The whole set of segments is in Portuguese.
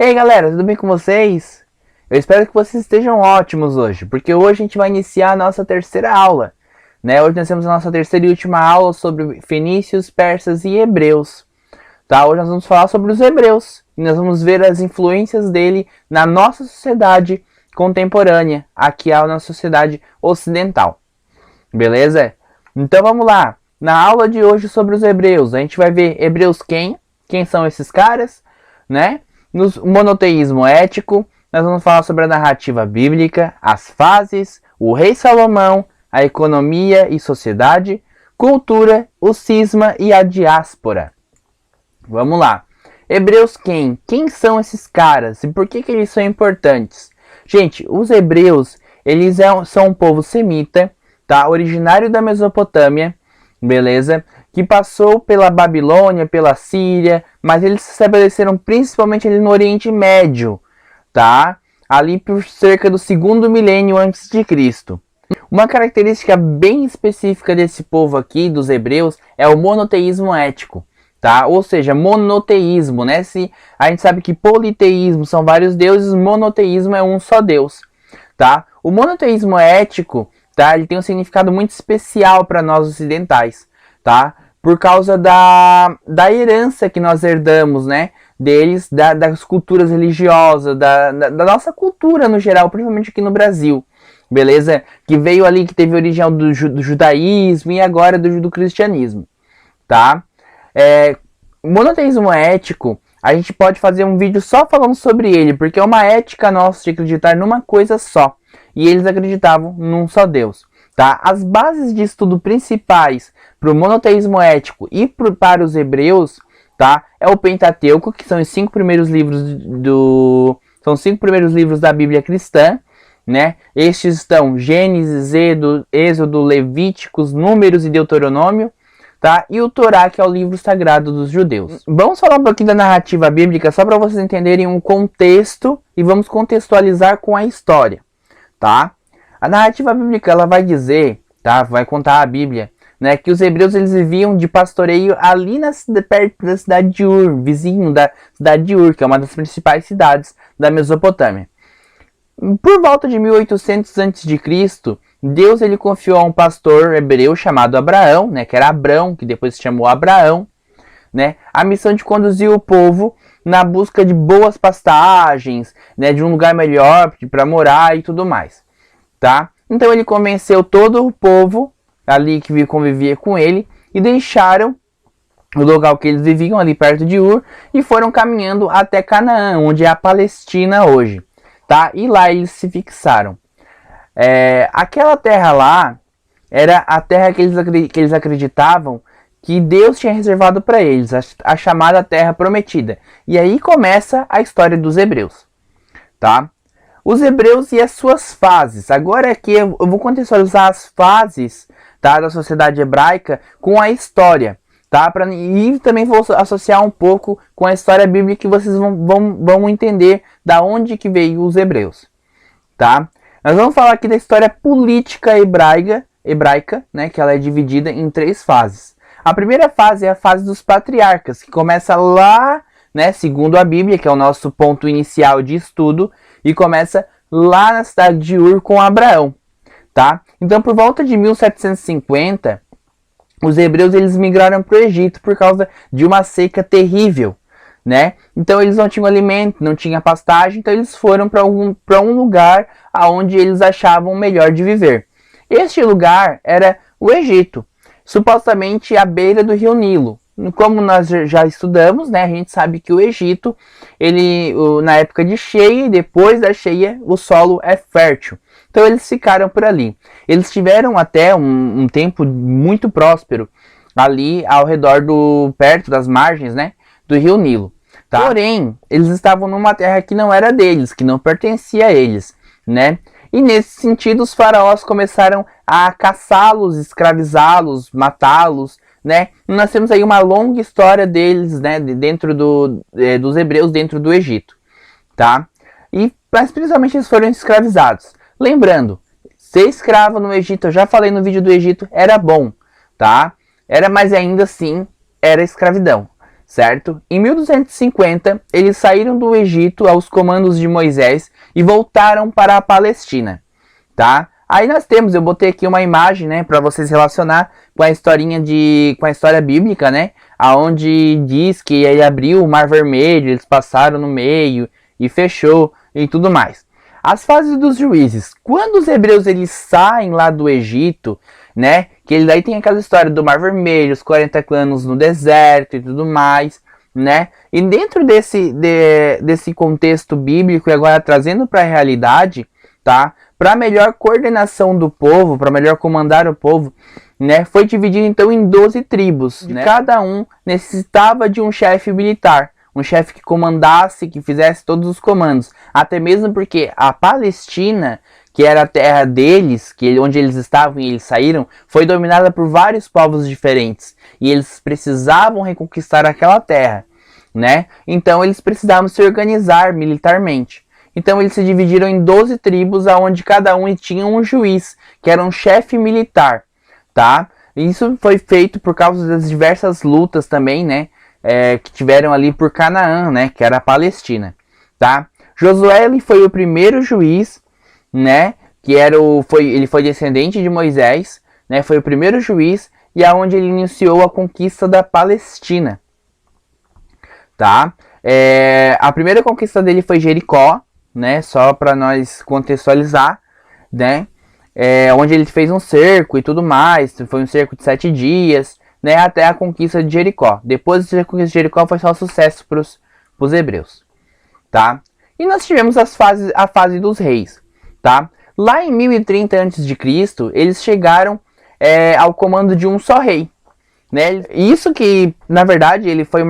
Ei galera, tudo bem com vocês? Eu espero que vocês estejam ótimos hoje, porque hoje a gente vai iniciar a nossa terceira aula, né? Hoje nós temos a nossa terceira e última aula sobre fenícios, persas e hebreus, tá? Hoje nós vamos falar sobre os hebreus e nós vamos ver as influências dele na nossa sociedade contemporânea, aqui na nossa sociedade ocidental, beleza? Então vamos lá, na aula de hoje sobre os hebreus, a gente vai ver hebreus quem são esses caras, né? No monoteísmo ético, nós vamos falar sobre a narrativa bíblica, as fases, o rei Salomão, a economia e sociedade, cultura, o cisma e a diáspora. Vamos lá. Hebreus quem são esses caras e por que eles são importantes? Gente, os hebreus, eles são um povo semita, tá? Originário da Mesopotâmia, beleza? Que passou pela Babilônia, pela Síria, mas eles se estabeleceram principalmente ali no Oriente Médio, tá? Ali por cerca do segundo milênio antes de Cristo. Uma característica bem específica desse povo aqui, dos hebreus, é o monoteísmo ético, tá? Ou seja, monoteísmo, né? Se a gente sabe que politeísmo são vários deuses, monoteísmo é um só Deus, tá? O monoteísmo ético, tá? Ele tem um significado muito especial para nós ocidentais, tá? Por causa da herança que nós herdamos, né? Deles, das culturas religiosas, da nossa cultura no geral, principalmente aqui no Brasil, beleza? Que veio ali, que teve origem do judaísmo e agora do cristianismo, tá? Monoteísmo ético, a gente pode fazer um vídeo só falando sobre ele, porque é uma ética nossa de acreditar numa coisa só. E eles acreditavam num só Deus, tá? As bases de estudo principais para o monoteísmo ético e para os hebreus, tá? É o Pentateuco, que são os 5 primeiros livros são os 5 primeiros livros da Bíblia cristã, né? Estes estão Gênesis, Êxodo, Levíticos, Números e Deuteronômio, tá? E o Torá, que é o livro sagrado dos judeus. Vamos falar um pouquinho da narrativa bíblica, só para vocês entenderem um contexto e vamos contextualizar com a história, tá? A narrativa bíblica, ela vai dizer, tá? Vai contar a Bíblia, né? Que os hebreus, eles viviam de pastoreio ali perto da cidade de Ur, vizinho da cidade de Ur, que é uma das principais cidades da Mesopotâmia. Por volta de 1800 a.C., Deus ele confiou a um pastor hebreu chamado Abraão, né? Que era Abrão, que depois se chamou Abraão, né? A missão de conduzir o povo na busca de boas pastagens, né? De um lugar melhor para morar e tudo mais, tá? Então ele convenceu todo o povo ali que convivia com ele e deixaram o local que eles viviam ali perto de Ur e foram caminhando até Canaã, onde é a Palestina hoje, tá? E lá eles se fixaram. Aquela terra lá era a terra que eles acreditavam que Deus tinha reservado para eles, a chamada Terra Prometida. E aí começa a história dos hebreus, tá? Os hebreus e as suas fases. Agora aqui eu vou contextualizar as fases, tá, da sociedade hebraica com a história, tá? E também vou associar um pouco com a história bíblica que vocês vão entender da onde que veio os hebreus, tá? Nós vamos falar aqui da história política hebraica, né, que ela é dividida em 3 fases. A primeira fase é a fase dos patriarcas, que começa lá, né, segundo a Bíblia, que é o nosso ponto inicial de estudo, e começa lá na cidade de Ur com Abraão, tá? Então, por volta de 1750, os hebreus eles migraram para o Egito por causa de uma seca terrível, né? Então, eles não tinham alimento, não tinha pastagem, então eles foram para um lugar aonde eles achavam melhor de viver. Este lugar era o Egito, supostamente à beira do rio Nilo. Como nós já estudamos, né, a gente sabe que o Egito, na época de cheia e depois da cheia, o solo é fértil. Então eles ficaram por ali. Eles tiveram até um tempo muito próspero ali ao redor perto das margens, né, do rio Nilo. Tá? Porém, eles estavam numa terra que não era deles, que não pertencia a eles, né? E nesse sentido, os faraós começaram a caçá-los, escravizá-los, matá-los, né? Nós temos aí uma longa história deles, né? Dentro dos hebreus dentro do Egito, tá? Mas principalmente eles foram escravizados. Lembrando, ser escravo no Egito, eu já falei no vídeo do Egito, era bom, tá? Mas ainda assim era escravidão. certo? Em 1250, eles saíram do Egito aos comandos de Moisés e voltaram para a Palestina, tá? Aí nós temos, eu botei aqui uma imagem, né, para vocês relacionar com a com a história bíblica, né, aonde diz que ele abriu o Mar Vermelho, eles passaram no meio e fechou e tudo mais. As fases dos juízes. Quando os hebreus eles saem lá do Egito, né, que ele daí tem aquela história do Mar Vermelho, os 40 anos no deserto e tudo mais, né? E dentro desse contexto bíblico e agora trazendo para a realidade, tá? Para melhor coordenação do povo, para melhor comandar o povo, né, foi dividido então em 12 tribos, né? Cada um necessitava de um chefe militar, um chefe que comandasse, que fizesse todos os comandos, até mesmo porque a Palestina, que era a terra deles, onde eles estavam e eles saíram, foi dominada por vários povos diferentes, e eles precisavam reconquistar aquela terra, né? Então eles precisavam se organizar militarmente. Então eles se dividiram em 12 tribos, onde cada um tinha um juiz, que era um chefe militar, tá? Isso foi feito por causa das diversas lutas também, né? Que tiveram ali por Canaã, né? Que era a Palestina, tá? Josué ele foi o primeiro juiz, né? Ele foi descendente de Moisés, né? Foi o primeiro juiz e aonde ele iniciou a conquista da Palestina, tá? A primeira conquista dele foi Jericó, né? Só para nós contextualizar, né? Onde ele fez um cerco e tudo mais. Foi um cerco de 7 dias, né? Até a conquista de Jericó. Depois da conquista de Jericó foi só sucesso para os hebreus, tá? E nós tivemos a fase dos reis, tá? Lá em 1030 a.C., eles chegaram ao comando de um só rei, né? Isso que, na verdade, foi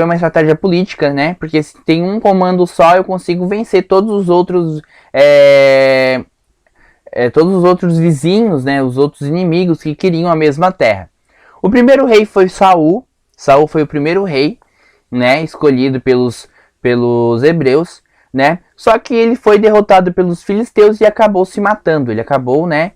uma estratégia política, né? Porque se tem um comando só, eu consigo vencer todos os outros vizinhos, né? Os outros inimigos que queriam a mesma terra. O primeiro rei foi Saul. Saul foi o primeiro rei, né? Escolhido pelos hebreus, né? Só que ele foi derrotado pelos filisteus e acabou se matando. Ele acabou, né?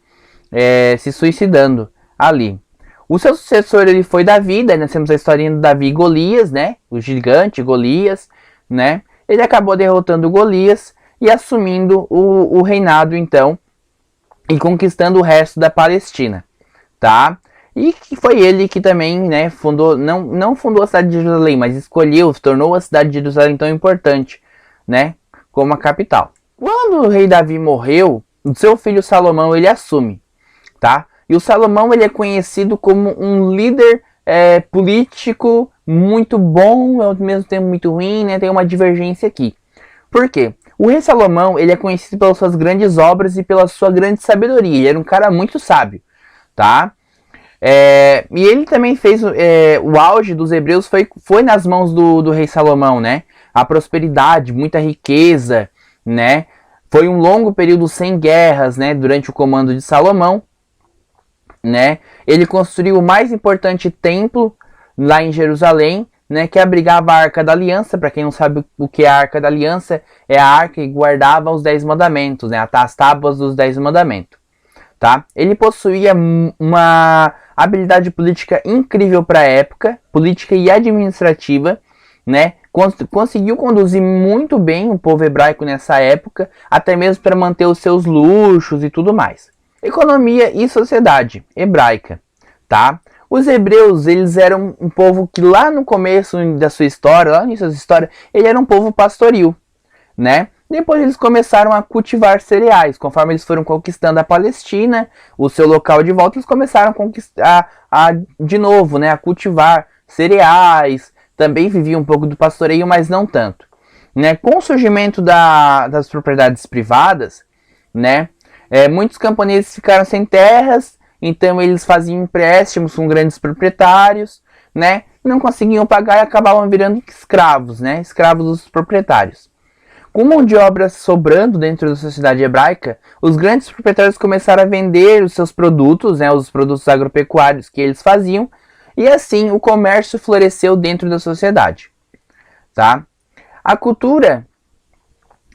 Se suicidando ali. O seu sucessor ele foi Davi, daí nós temos a historinha do Davi e Golias, né? O gigante Golias, né? Ele acabou derrotando Golias e assumindo o reinado, então, e conquistando o resto da Palestina, tá? E que foi ele que também, né, fundou, não fundou a cidade de Jerusalém, mas tornou a cidade de Jerusalém tão importante, né? Como a capital. Quando o rei Davi morreu, o seu filho Salomão ele assume, tá? E o Salomão ele é conhecido como um líder político muito bom, ao mesmo tempo muito ruim, né? Tem uma divergência aqui. Por quê? O rei Salomão ele é conhecido pelas suas grandes obras e pela sua grande sabedoria. Ele era um cara muito sábio, tá? E ele também fez o auge dos hebreus foi nas mãos do rei Salomão, né? A prosperidade, muita riqueza, né? Foi um longo período sem guerras, né? Durante o comando de Salomão, né? Ele construiu o mais importante templo lá em Jerusalém, né? Que abrigava a Arca da Aliança. Para quem não sabe o que é a Arca da Aliança, é a arca que guardava os 10 mandamentos, né? As tábuas dos 10 mandamentos, tá? Ele possuía uma habilidade política incrível para a época, política e administrativa, né? Conseguiu conduzir muito bem o povo hebraico nessa época, até mesmo para manter os seus luxos e tudo mais. Economia e sociedade hebraica, tá? Os hebreus, eles eram um povo que lá no começo da sua história, lá no início da sua história, ele era um povo pastoril, né? Depois eles começaram a cultivar cereais. Conforme eles foram conquistando a Palestina, o seu local de volta, eles começaram a conquistar de novo, né? A cultivar cereais. Também viviam um pouco do pastoreio, mas não tanto, né? Com o surgimento das propriedades privadas, né? Muitos camponeses ficaram sem terras, então eles faziam empréstimos com grandes proprietários, né? Não conseguiam pagar e acabavam virando escravos, né? Escravos dos proprietários. Com mão de obra sobrando dentro da sociedade hebraica, os grandes proprietários começaram a vender os seus produtos, né? Os produtos agropecuários que eles faziam, e assim o comércio floresceu dentro da sociedade, tá? A cultura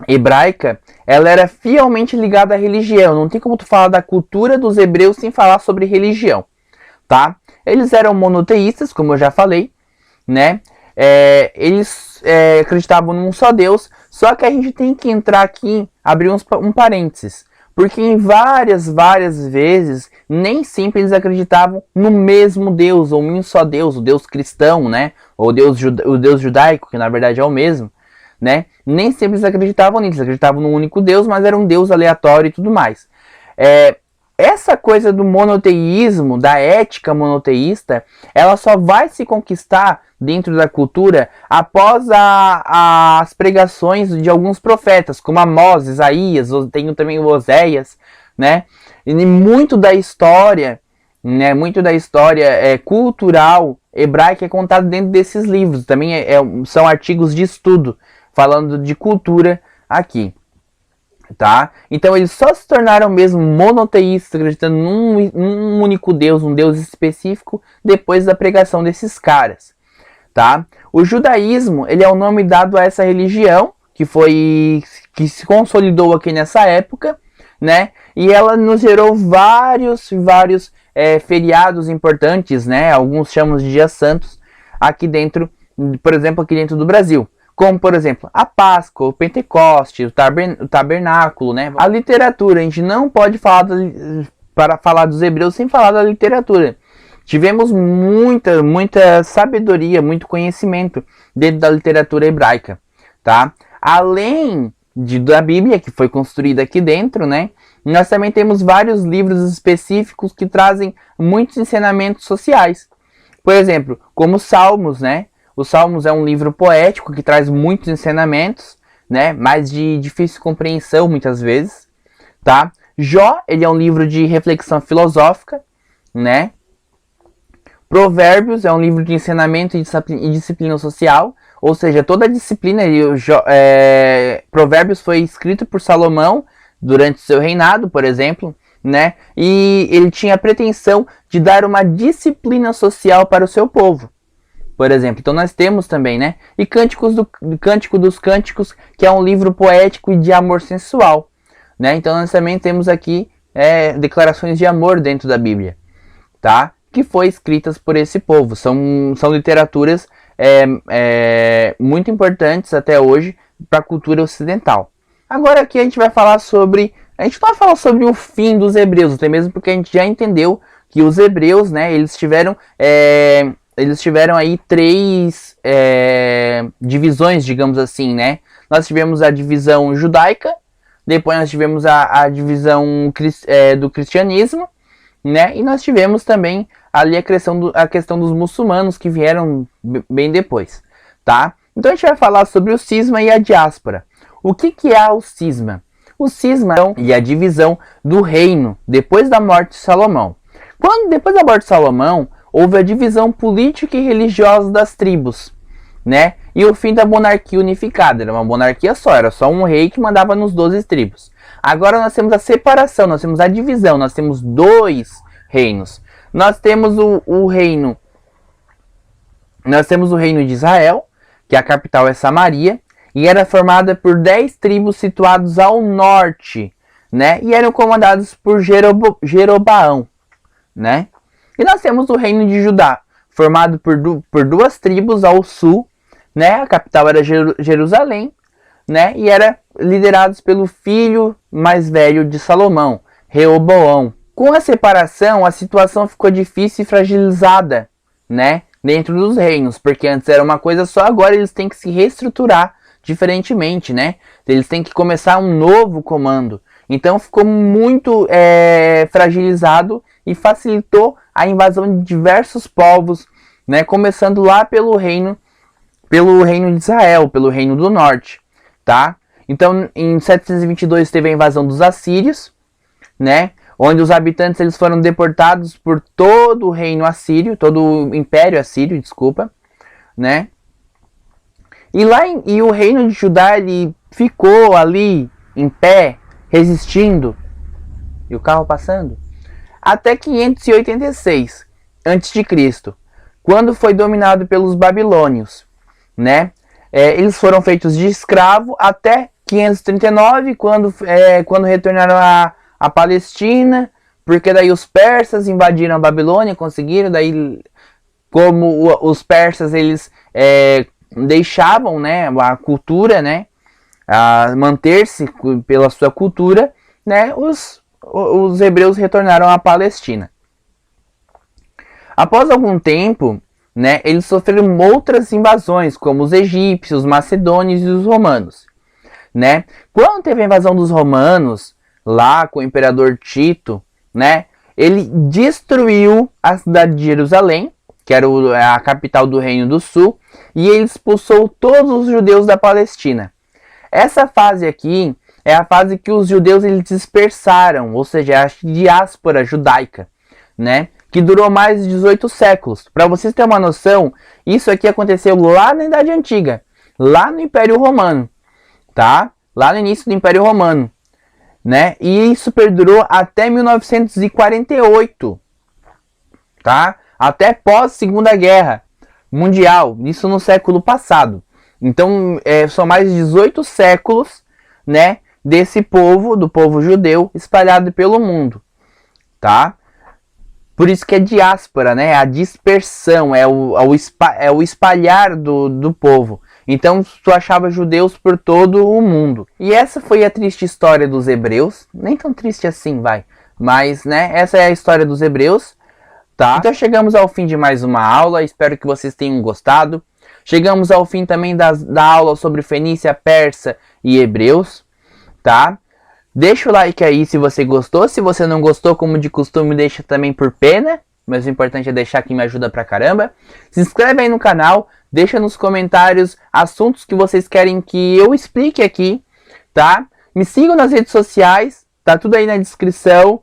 hebraica, ela era fielmente ligada à religião. Não tem como tu falar da cultura dos hebreus sem falar sobre religião, tá? Eles eram monoteístas, como eu já falei, né? eles acreditavam num só Deus, só que a gente tem que entrar aqui, abrir um parênteses, porque em várias vezes, nem sempre eles acreditavam no mesmo Deus, ou em um só Deus, o Deus cristão, né, ou o Deus judaico, que na verdade é o mesmo, né, nem sempre eles acreditavam nisso, eles acreditavam num único Deus, mas era um Deus aleatório e tudo mais. Essa coisa do monoteísmo, da ética monoteísta, ela só vai se conquistar dentro da cultura após as pregações de alguns profetas, como Amós, Isaías, tem também o Oséias, né? E muito da história, né? Muito da história cultural hebraica é contada dentro desses livros. Também são artigos de estudo falando de cultura aqui. Tá? Então eles só se tornaram mesmo monoteístas, acreditando num único Deus, um Deus específico, depois da pregação desses caras. Tá? O judaísmo, ele é o nome dado a essa religião que se consolidou aqui nessa época, né? E ela nos gerou vários feriados importantes, né? Alguns chamam de dias santos aqui dentro, por exemplo, aqui dentro do Brasil. Como, por exemplo, a Páscoa, o Pentecoste, o Tabernáculo, né? A literatura, a gente não pode falar para falar dos hebreus sem falar da literatura. Tivemos muita sabedoria, muito conhecimento dentro da literatura hebraica, tá? Além da Bíblia, que foi construída aqui dentro, né? Nós também temos vários livros específicos que trazem muitos ensinamentos sociais. Por exemplo, como Salmos, né? Os Salmos é um livro poético que traz muitos ensinamentos, né? Mas de difícil compreensão muitas vezes, tá? Jó, ele é um livro de reflexão filosófica, né? Provérbios é um livro de ensinamento e disciplina social, ou seja, toda a disciplina, Provérbios foi escrito por Salomão durante seu reinado, por exemplo, né? E ele tinha a pretensão de dar uma disciplina social para o seu povo. Por exemplo, então nós temos também, né? E Cântico dos Cânticos, que é um livro poético e de amor sensual, né? Então nós também temos aqui declarações de amor dentro da Bíblia, tá? Que foi escritas por esse povo. São literaturas muito importantes até hoje para a cultura ocidental. Agora aqui a gente vai falar sobre... A gente não vai falar sobre o fim dos hebreus, até mesmo porque a gente já entendeu que os hebreus, né? Eles tiveram aí três divisões, digamos assim, né? Nós tivemos a divisão judaica, depois nós tivemos a divisão do cristianismo, né? E nós tivemos também ali a questão dos muçulmanos que vieram bem depois, tá? Então a gente vai falar sobre o cisma e a diáspora. O que é o cisma? O cisma é a divisão do reino depois da morte de Salomão. Depois da morte de Salomão, houve a divisão política e religiosa das tribos, né? E o fim da monarquia unificada. Era uma monarquia só, era só um rei que mandava nos 12 tribos. Agora nós temos a separação, nós temos a divisão, nós temos dois reinos. Nós temos o reino de Israel, que a capital é Samaria, e era formada por 10 tribos situados ao norte, né? E eram comandados por Jeroboão, né? E nós temos o reino de Judá, formado por duas tribos ao sul, né? A capital era Jerusalém, né? E era liderados pelo filho mais velho de Salomão, Reoboão. Com a separação, a situação ficou difícil e fragilizada, né? Dentro dos reinos, porque antes era uma coisa só, agora eles têm que se reestruturar diferentemente, né? Eles têm que começar um novo comando. Então ficou muito fragilizado e facilitou a invasão de diversos povos, né? Começando lá pelo reino de Israel, pelo reino do norte, tá? Então em 722 teve a invasão dos assírios, né? Onde os habitantes eles foram deportados por todo o reino assírio, todo o império assírio, desculpa, né? E o reino de Judá ele ficou ali em pé, resistindo, e o carro passando, até 586 a.C., quando foi dominado pelos babilônios, né? Eles foram feitos de escravo até 539, quando retornaram a Palestina, porque daí os persas invadiram a Babilônia, conseguiram, daí como os persas eles deixavam, né, a cultura, né, a manter-se pela sua cultura, né, os hebreus retornaram à Palestina. Após algum tempo, né, eles sofreram outras invasões, como os egípcios, os macedônios e os romanos, né? Quando teve a invasão dos romanos, lá com o imperador Tito, né, ele destruiu a cidade de Jerusalém, que era a capital do Reino do Sul, e ele expulsou todos os judeus da Palestina. Essa fase aqui é a fase que os judeus eles dispersaram, ou seja, a diáspora judaica, né? Que durou mais de 18 séculos. Para vocês terem uma noção, isso aqui aconteceu lá na Idade Antiga, lá no Império Romano, tá? Lá no início do Império Romano, né? E isso perdurou até 1948, tá? Até pós Segunda Guerra Mundial, isso no século passado. Então, são mais de 18 séculos, né, desse povo, do povo judeu, espalhado pelo mundo, tá? Por isso que é diáspora, né? A dispersão, é o espalhar do povo. Então, tu achava judeus por todo o mundo. E essa foi a triste história dos hebreus. Nem tão triste assim, vai. Mas, né, essa é a história dos hebreus, tá? Então, chegamos ao fim de mais uma aula. Espero que vocês tenham gostado. Chegamos ao fim também da aula sobre Fenícia, Persa e Hebreus, tá? Deixa o like aí se você gostou. Se você não gostou, como de costume, deixa também por pena. Mas o importante é deixar que me ajuda pra caramba. Se inscreve aí no canal. Deixa nos comentários assuntos que vocês querem que eu explique aqui, tá? Me sigam nas redes sociais. Tá tudo aí na descrição.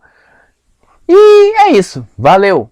E é isso. Valeu!